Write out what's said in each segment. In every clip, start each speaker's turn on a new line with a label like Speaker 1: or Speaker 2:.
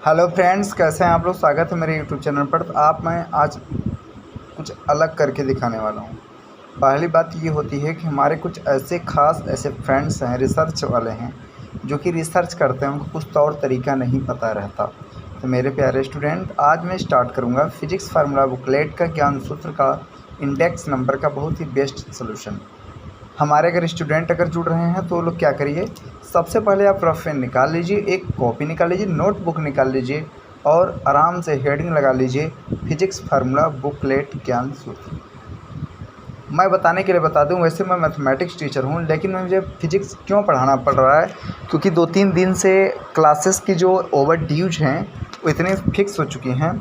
Speaker 1: Hello friends, कैसे हैं आप लोग। स्वागत है मेरे यूट्यूब चैनल पर। तो मैं आज कुछ अलग करके दिखाने वाला हूं। पहली बात ये होती है कि हमारे कुछ ऐसे ख़ास ऐसे फ्रेंड्स हैं, रिसर्च वाले हैं, जो कि रिसर्च करते हैं, उनको कुछ तौर तरीका नहीं पता रहता। तो मेरे प्यारे स्टूडेंट, आज मैं स्टार्ट करूँगा फिजिक्स फार्मूला बुकलेट का ज्ञान सूत्र का इंडेक्स नंबर का बहुत ही बेस्ट सोल्यूशन। हमारे अगर स्टूडेंट जुड़ रहे हैं तो वो लोग क्या करिए, सबसे पहले आप रफ पेन निकाल लीजिए, एक कॉपी निकाल लीजिए, नोटबुक निकाल लीजिए और आराम से हेडिंग लगा लीजिए फिजिक्स फार्मूला बुकलेट ज्ञान सूत्र। मैं बताने के लिए बता दूं, वैसे मैं मैथमेटिक्स टीचर हूं, लेकिन मुझे फिजिक्स क्यों पढ़ाना पड़ रहा है, क्योंकि 2-3 दिन से क्लासेस की जो ओवर ड्यूज हैं वो इतनी फिक्स हो चुकी हैं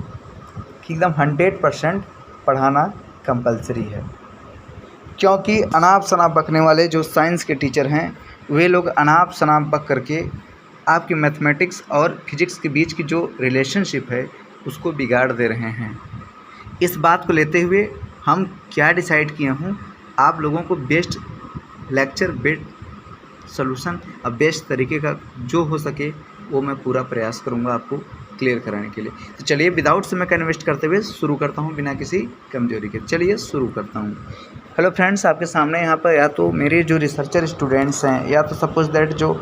Speaker 1: कि एकदम 100% पढ़ाना कंपलसरी है। क्योंकि अनाप शनाप बकने वाले जो साइंस के टीचर हैं, वे लोग अनाप शनाप बक करके आपकी मैथमेटिक्स और फिजिक्स के बीच की जो रिलेशनशिप है उसको बिगाड़ दे रहे हैं। इस बात को लेते हुए हम क्या डिसाइड किए हूँ, आप लोगों को बेस्ट लेक्चर, बेस्ट सॉल्यूशन और बेस्ट तरीके का जो हो सके वो मैं पूरा प्रयास करूँगा आपको क्लियर कराने के लिए। तो चलिए विदाउट समय का इन्वेस्ट करते हुए शुरू करता हूँ, बिना किसी कमजोरी के। चलिए शुरू करता हूँ। हेलो फ्रेंड्स, आपके सामने यहाँ पर या तो मेरे जो रिसर्चर स्टूडेंट्स हैं, या तो सपोज दैट जो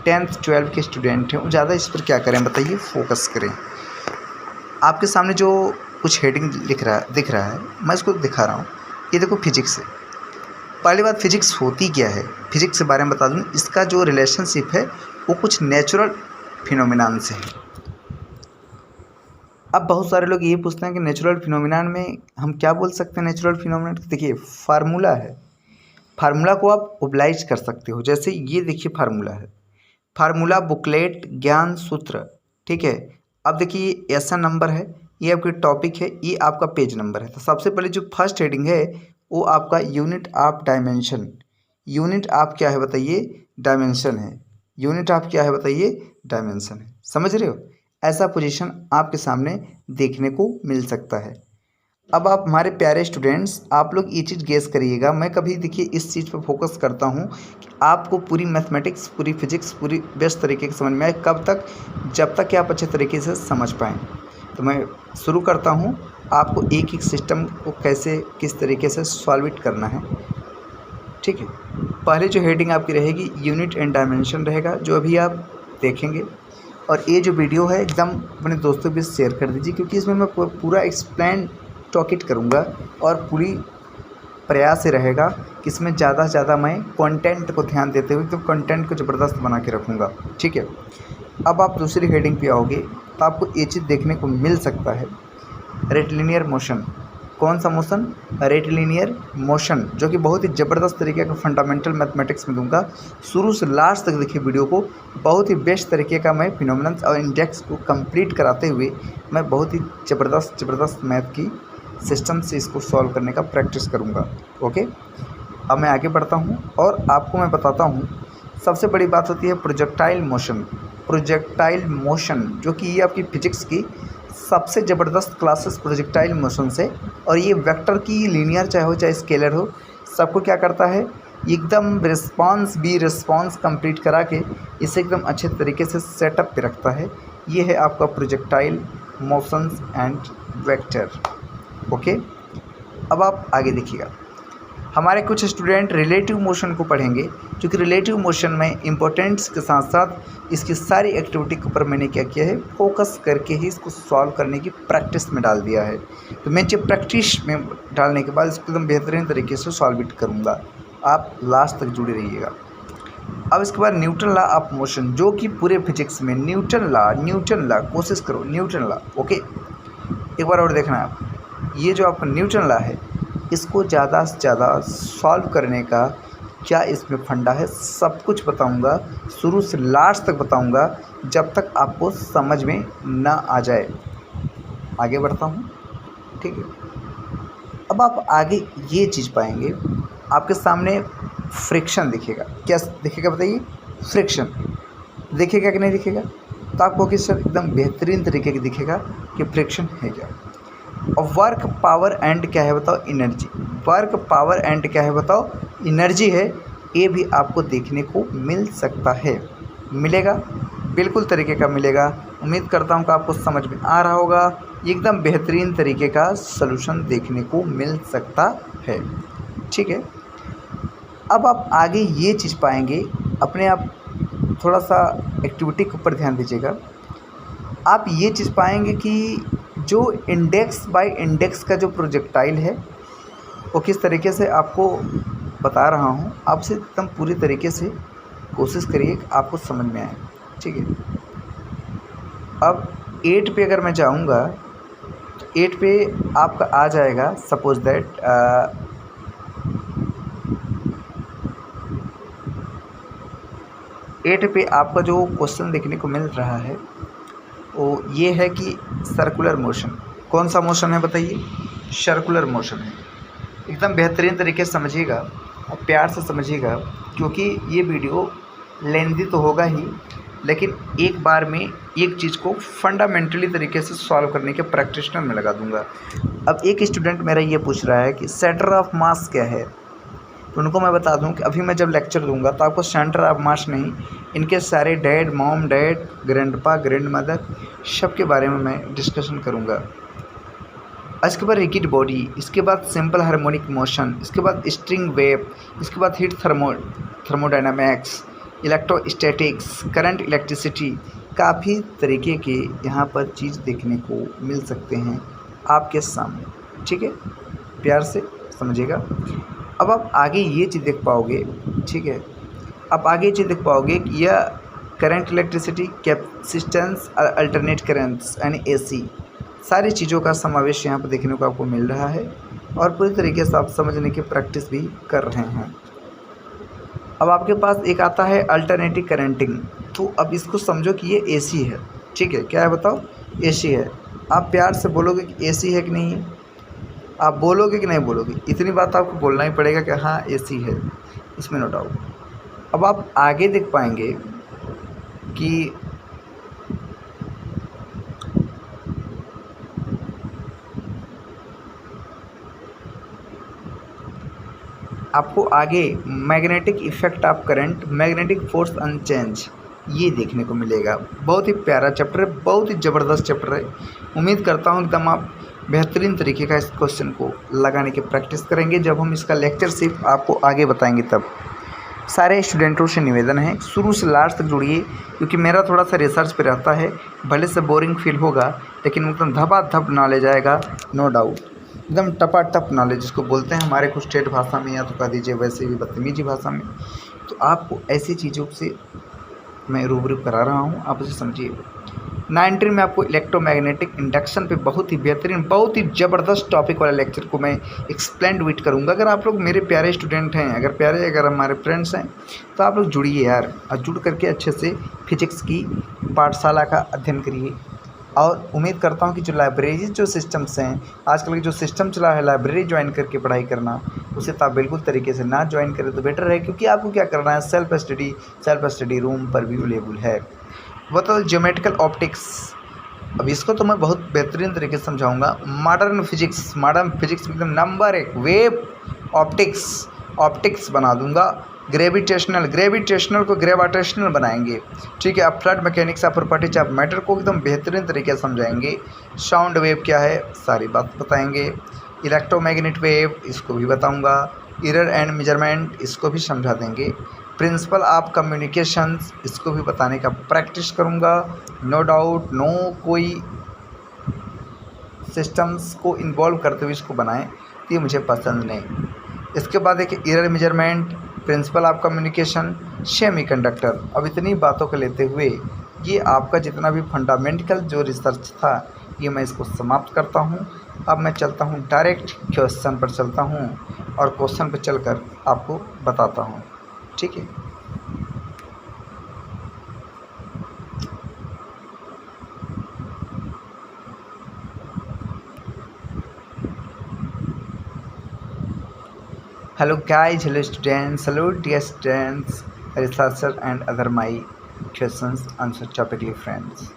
Speaker 1: 10th 12th के स्टूडेंट हैं, वो ज़्यादा इस पर क्या करें बताइए, फोकस करें। आपके सामने जो कुछ हेडिंग दिख रहा है, मैं इसको दिखा रहा हूँ। ये देखो फिजिक्स है। पहली बात, फिजिक्स होती क्या है, फिजिक्स के बारे में बता दूँ। इसका जो रिलेशनशिप है वो कुछ नेचुरल फिनोमिनान से है। अब बहुत सारे लोग ये पूछते हैं कि नेचुरल फिनोमिनान में हम क्या बोल सकते हैं। नेचुरल फिनोमिनान देखिए, फार्मूला है, फार्मूला को आप ओबलाइज कर सकते हो। जैसे ये देखिए फार्मूला है, फार्मूला बुकलेट ज्ञान सूत्र, ठीक है। अब देखिए ये ऐसा नंबर है, ये आपके टॉपिक है, ये आपका पेज नंबर है। तो सबसे पहले जो फर्स्ट हेडिंग है वो आपका unit of dimension. Unit of क्या है बताइए, डायमेंशन है। यूनिट ऑफ क्या है बताइए, डायमेंशन है। समझ रहे हो, ऐसा पोजीशन आपके सामने देखने को मिल सकता है। अब आप हमारे प्यारे स्टूडेंट्स, आप लोग ये चीज़ गेस करिएगा। मैं कभी देखिए इस चीज़ पर फोकस करता हूँ कि आपको पूरी मैथमेटिक्स, पूरी फिजिक्स पूरी बेस्ट तरीके से समझ में आए। कब तक, जब तक कि आप अच्छे तरीके से समझ पाएँ। तो मैं शुरू करता हूँ, आपको एक एक सिस्टम को कैसे किस तरीके से सॉल्व इट करना है, ठीक है। पहले जो हेडिंग आपकी रहेगी यूनिट एंड डायमेंशन रहेगा, जो अभी आप देखेंगे। और ये जो वीडियो है एकदम अपने दोस्तों के शेयर कर दीजिए, क्योंकि इसमें मैं पूरा एक्सप्लेन टॉकिट करूँगा और पूरी प्रयास से रहेगा कि इसमें ज़्यादा से ज़्यादा मैं कंटेंट को ध्यान देते हुए तो कंटेंट को ज़बरदस्त बना के रखूँगा, ठीक है। अब आप दूसरी हेडिंग पे आओगे तो आपको ये चीज़ देखने को मिल सकता है, रेक्टिलिनियर मोशन। कौन सा मोशन, रेक्टिलिनियर मोशन, जो कि बहुत ही ज़बरदस्त तरीके का फंडामेंटल मैथमेटिक्स में दूंगा। शुरू से लास्ट तक देखिए वीडियो को, बहुत ही बेस्ट तरीके का मैं फिनोमिनन और इंडेक्स को कंप्लीट कराते हुए मैं बहुत ही ज़बरदस्त मैथ की सिस्टम से इसको सॉल्व करने का प्रैक्टिस करूँगा। ओके, अब मैं आगे बढ़ता हूँ और आपको मैं बताता हूँ। सबसे बड़ी बात होती है प्रोजेक्टाइल मोशन। प्रोजेक्टाइल मोशन जो कि ये आपकी फिजिक्स की सबसे ज़बरदस्त क्लासेस प्रोजेक्टाइल मोशन से, और ये वेक्टर की लीनियर चाहे हो चाहे स्केलर हो, सबको क्या करता है, एकदम रिस्पांस कंप्लीट करा के इसे एकदम अच्छे तरीके से सेटअप पे रखता है। ये है आपका projectile motions and vector. Okay, अब आप आगे देखिएगा। हमारे कुछ स्टूडेंट रिलेटिव मोशन को पढ़ेंगे, क्योंकि रिलेटिव मोशन में इम्पोर्टेंट्स के साथ साथ इसकी सारी एक्टिविटी के ऊपर मैंने क्या किया है, फोकस करके ही इसको सॉल्व करने की प्रैक्टिस में डाल दिया है। तो मैं जब प्रैक्टिस में डालने के बाद इसको एकदम बेहतरीन तरीके से सॉल्व इट करूँगा। आप लास्ट तक जुड़े रहिएगा। अब इसके बाद न्यूटन लॉ ऑफ मोशन, जो कि पूरे फिजिक्स में न्यूटन लॉ, कोशिश करो न्यूटन लॉ। ओके, एक बार और देखना है आप, ये जो आपका न्यूटन लॉ है, इसको ज़्यादा से ज़्यादा सॉल्व करने का क्या इसमें फंडा है, सब कुछ बताऊंगा, शुरू से लास्ट तक बताऊंगा, जब तक आपको समझ में ना आ जाए। आगे बढ़ता हूँ, ठीक है। अब आप आगे ये चीज़ पाएंगे, आपके सामने फ्रिक्शन दिखेगा। क्या दिखेगा बताइए, फ्रिक्शन दिखेगा कि नहीं दिखेगा। तो आपको कि सर एकदम बेहतरीन तरीके की दिखेगा कि फ्रिक्शन है क्या। और वर्क पावर एंड क्या है बताओ, एनर्जी। वर्क पावर एंड क्या है बताओ, एनर्जी है। ये भी आपको देखने को मिल सकता है, मिलेगा, बिल्कुल तरीके का मिलेगा। उम्मीद करता हूँ कि आपको समझ में आ रहा होगा। एकदम बेहतरीन तरीके का सलूशन देखने को मिल सकता है। ठीक है, अब आप आगे ये चीज़ पाएंगे, अपने आप थोड़ा सा एक्टिविटी के ऊपर ध्यान दीजिएगा। आप ये चीज़ पाएंगे कि जो इंडेक्स बाय इंडेक्स का जो प्रोजेक्टाइल है वो किस तरीके से आपको बता रहा हूँ। आप इसे एकदम पूरी तरीके से कोशिश करिए कि आपको समझ में आए। ठीक है, अब 8 पे अगर मैं जाऊँगा तो 8 पे आपका आ जाएगा, सपोज दैट 8 पे आपका जो क्वेश्चन देखने को मिल रहा है वो ये है कि सर्कुलर मोशन। कौन सा मोशन है बताइए? सर्कुलर मोशन है। एकदम बेहतरीन तरीके से समझिएगा और प्यार से समझिएगा, क्योंकि ये वीडियो लेंदी तो होगा ही, लेकिन एक बार में एक चीज़ को फंडामेंटली तरीके से सॉल्व करने के प्रैक्टिशनर में लगा दूंगा। अब एक स्टूडेंट मेरा ये पूछ रहा है कि सेंटर ऑफ मास क्या है, तो उनको मैं बता दूं कि अभी मैं जब लेक्चर दूंगा तो आपको सेंटर ऑफ मास नहीं, इनके सारे dad, mom, dad, grandpa, grand mother सब के बारे में मैं डिस्कशन करूंगा। इसके बाद रिजिड बॉडी, इसके बाद सिंपल हार्मोनिक मोशन, इसके बाद स्ट्रिंग वेव, इसके बाद heat thermodynamics, electrostatics, current electricity, काफ़ी तरीके के यहाँ पर चीज़ देखने को मिल सकते हैं आपके सामने। ठीक है, प्यार से समझिएगा। अब आप आगे ये चीज़ देख पाओगे। ठीक है, आप आगे ये चीज़ देख पाओगे कि यह current electricity, capacitance, alternate currents यानी AC, सारी चीज़ों का समावेश यहाँ पर देखने को आपको मिल रहा है और पूरी तरीके से आप समझने की प्रैक्टिस भी कर रहे हैं। अब आपके पास एक आता है अल्टरनेटिव करंटिंग, तो अब इसको समझो कि ये AC है। ठीक है, क्या है बताओ? AC है। आप प्यार से बोलोगे कि AC है कि नहीं है? आप बोलोगे कि नहीं बोलोगे? इतनी बात आपको बोलना ही पड़ेगा कि हाँ AC है, इसमें नो डाउट। अब आप आगे देख पाएंगे कि आपको आगे magnetic effect of current, magnetic force unchanged, ये देखने को मिलेगा। बहुत ही प्यारा चैप्टर है, बहुत ही ज़बरदस्त चैप्टर है। उम्मीद करता हूँ एकदम आप बेहतरीन तरीके का इस क्वेश्चन को लगाने की प्रैक्टिस करेंगे। जब हम इसका लेक्चर सिर्फ आपको आगे बताएंगे तब। सारे स्टूडेंटों से निवेदन है शुरू से लास्ट तक जुड़िए, क्योंकि मेरा थोड़ा सा रिसर्च पे रहता है। भले से बोरिंग फील होगा लेकिन एकदम धपाधप नॉलेज आएगा, नो डाउट। एकदम टपाटप नॉलेज जिसको बोलते हैं हमारे कुछ स्टेट भाषा में, या तो कह दीजिए वैसे भी बदतमीजी भाषा में। तो आपको ऐसी चीज़ों से मैं रूबरू करा रहा हूँ, आप उसे समझिए। 19 में आपको इलेक्ट्रोमैग्नेटिक इंडक्शन पे बहुत ही बेहतरीन, बहुत ही ज़बरदस्त टॉपिक वाला लेक्चर को मैं एक्सप्लेन विट करूँगा। अगर आप लोग मेरे प्यारे स्टूडेंट हैं, अगर हमारे फ्रेंड्स हैं, तो आप लोग जुड़िए यार, और जुड़ करके अच्छे से फिजिक्स की पाठशाला का अध्ययन करिए। और उम्मीद करता हूँ कि जो लाइब्रेरी जो सिस्टम्स हैं, आजकल के जो सिस्टम चला है लाइब्रेरी ज्वाइन करके पढ़ाई करना, उसे आप बिल्कुल तरीके से ना ज्वाइन करें तो बेटर है, क्योंकि आपको क्या करना है, सेल्फ स्टडी रूम पर भी अवेलेबल है। वो तो ज्योमेट्रिकल ऑप्टिक्स, अब इसको तो मैं बहुत बेहतरीन तरीके से समझाऊंगा। मॉडर्न फिजिक्स में एकदम नंबर 1 वेव ऑप्टिक्स बना दूंगा। ग्रेविटेशनल को ग्रेवाटेशनल बनाएंगे। ठीक है, अब flood mechanics of properties of matter को एकदम बेहतरीन तरीके से समझाएंगे। साउंड वेव क्या है, सारी बात बताएंगे। इलेक्ट्रोमैग्नेट वेव, इसको भी बताऊंगा। एरर एंड मेजरमेंट, इसको भी समझा देंगे। प्रिंसिपल ऑफ कम्युनिकेशंस, इसको भी बताने का प्रैक्टिस करूंगा। नो डाउट, नो कोई सिस्टम्स को इन्वॉल्व करते हुए इसको बनाएं, तो ये मुझे पसंद नहीं। इसके बाद एक error measurement, principle of communication, semiconductor. अब इतनी बातों को लेते हुए ये आपका जितना भी फंडामेंटल जो रिसर्च था, ये मैं इसको समाप्त करता हूँ। अब मैं चलता हूँ डायरेक्ट क्वेश्चन पर चलता हूँ और क्वेश्चन पर चलकर आपको बताता हूँ। ठीक है, hello guys, hello students, hello dear students, researcher and other my questions answer topically friends.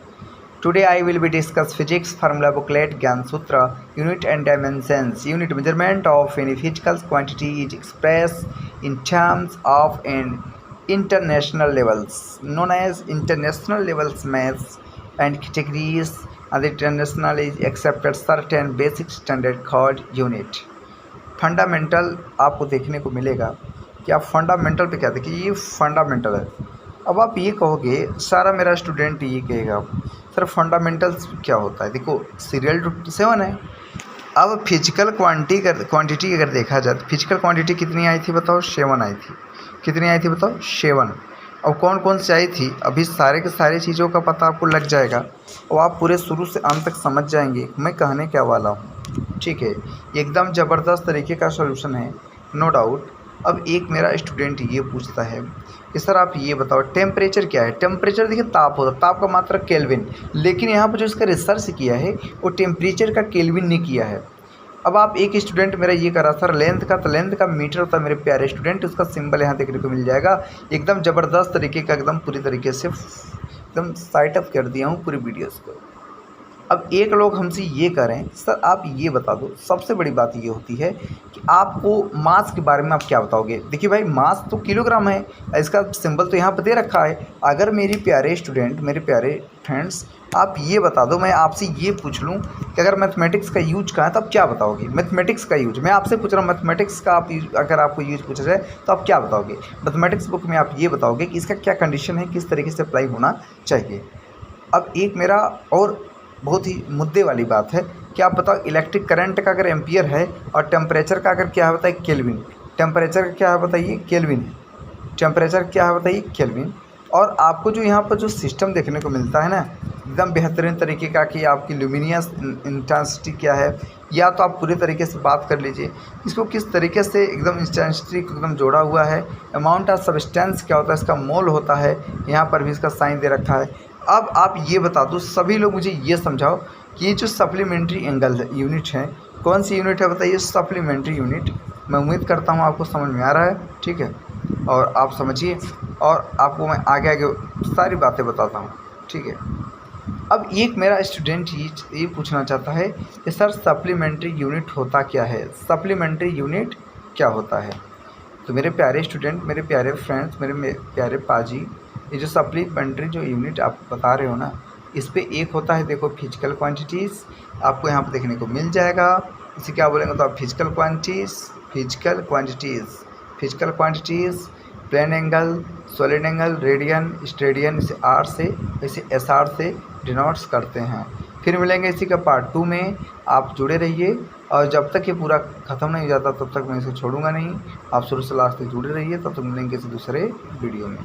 Speaker 1: Today I will be discuss physics formula booklet Gyan Sutra, unit and dimensions. Unit measurement of any physical quantity is expressed in terms of an international levels known as international levels mass and categories and internationally accepted certain basic standard called unit. Fundamental आपको देखने को मिलेगा कि आप fundamental पे क्या देखिए, ये फंडामेंटल है। अब आप ये कहोगे, सारा मेरा स्टूडेंट ये कहेगा सर फंडामेंटल्स क्या होता है। देखो सीरियल टू 7 है। अब फिजिकल क्वांटिटी अगर देखा जाए तो फिजिकल क्वांटिटी कितनी आई थी बताओ, 7 आई थी। कितनी आई थी बताओ, 7। अब कौन कौन सी आई थी, अभी सारे के सारे चीज़ों का पता आपको लग जाएगा और आप पूरे शुरू से अंत तक समझ जाएंगे मैं कहने क्या वाला हूँ। ठीक है, एकदम ज़बरदस्त तरीके का सॉल्यूशन है, नो डाउट। अब एक मेरा स्टूडेंट ये पूछता है कि सर आप ये बताओ टेम्परेचर क्या है। टेम्परेचर देखिए ताप होता है, ताप का मात्रा केल्विन, लेकिन यहाँ पर जो इसका रिसर्च किया है वो टेम्परेचर का केल्विन ने किया है। अब आप एक स्टूडेंट मेरा ये करा सर लेंथ का, तो लेंथ का मीटर होता है मेरे प्यारे स्टूडेंट, उसका सिंबल यहाँ देखने को मिल जाएगा। एकदम ज़बरदस्त तरीके का, एकदम पूरी तरीके से एकदम साइट अप कर दिया हूँ पूरी वीडियोस को। अब एक लोग हमसे ये करें सर आप ये बता दो, सबसे बड़ी बात ये होती है कि आपको मास के बारे में आप क्या बताओगे। देखिए भाई मास तो किलोग्राम है, इसका सिंबल तो यहाँ पर दे रखा है। अगर मेरे प्यारे स्टूडेंट, मेरे प्यारे फ्रेंड्स, आप ये बता दो, मैं आपसे ये पूछ लूँ कि अगर मैथमेटिक्स का यूज कहाँ है तो आप क्या बताओगे। मैथमेटिक्स का यूज मैं आपसे पूछ रहा हूँ, मैथमेटिक्स का आप अगर आपको यूज पूछा जाए तो आप क्या बताओगे। मैथमेटिक्स बुक में आप ये बताओगे कि इसका क्या कंडीशन है, किस तरीके से अप्लाई होना चाहिए। अब एक मेरा और बहुत ही मुद्दे वाली बात है कि आप बताओ इलेक्ट्रिक करंट का अगर एम्पियर है और टेम्परेचर का अगर क्या है बताइए केल्विन। टेम्परेचर का क्या है बताइए केल्विन। टेम्परेचर क्या है बताइए केल्विन। और आपको जो यहाँ पर जो सिस्टम देखने को मिलता है ना एकदम बेहतरीन तरीके का कि आपकी ल्यूमिनियस इंटेंसिटी क्या है, या तो आप पूरे तरीके से बात कर लीजिए इसको किस तरीके से एकदम इंटेंसिटी को एकदम जोड़ा हुआ है। अमाउंट ऑफ सब्सटेंस क्या होता है, इसका मोल होता है, यहाँ पर भी इसका साइन दे रखा है। अब आप ये बता दो सभी लोग, मुझे ये समझाओ कि ये जो सप्लीमेंट्री एंगल है यूनिट है, कौन सी यूनिट है बताइए, सप्लीमेंट्री यूनिट। मैं उम्मीद करता हूँ आपको समझ में आ रहा है, ठीक है, और आप समझिए और आपको मैं आगे आगे सारी बातें बताता हूँ, ठीक है। अब एक मेरा स्टूडेंट ये पूछना चाहता है कि सर सप्लीमेंट्री यूनिट होता क्या है, सप्लीमेंट्री यूनिट क्या होता है। तो मेरे प्यारे स्टूडेंट, मेरे प्यारे फ्रेंड्स, मेरे प्यारे पाजी, ये जो सप्लीमेंट्री जो यूनिट आप बता रहे हो ना, इस पे एक होता है देखो फिजिकल क्वांटिटीज़, आपको यहाँ पर देखने को मिल जाएगा। इसे क्या बोलेंगे तो आप physical quantities, plane angle, solid angle, radian, steradian, इसे आर से, इसे एस आर से डिनोट्स करते हैं। फिर मिलेंगे इसी का पार्ट 2 में, आप जुड़े रहिए और जब तक ये पूरा ख़त्म नहीं हो जाता तब तक मैं इसे छोड़ूंगा नहीं। आप शुरू से लास्ट तक जुड़े रहिए, तब तक मिलेंगे इसे दूसरे वीडियो में।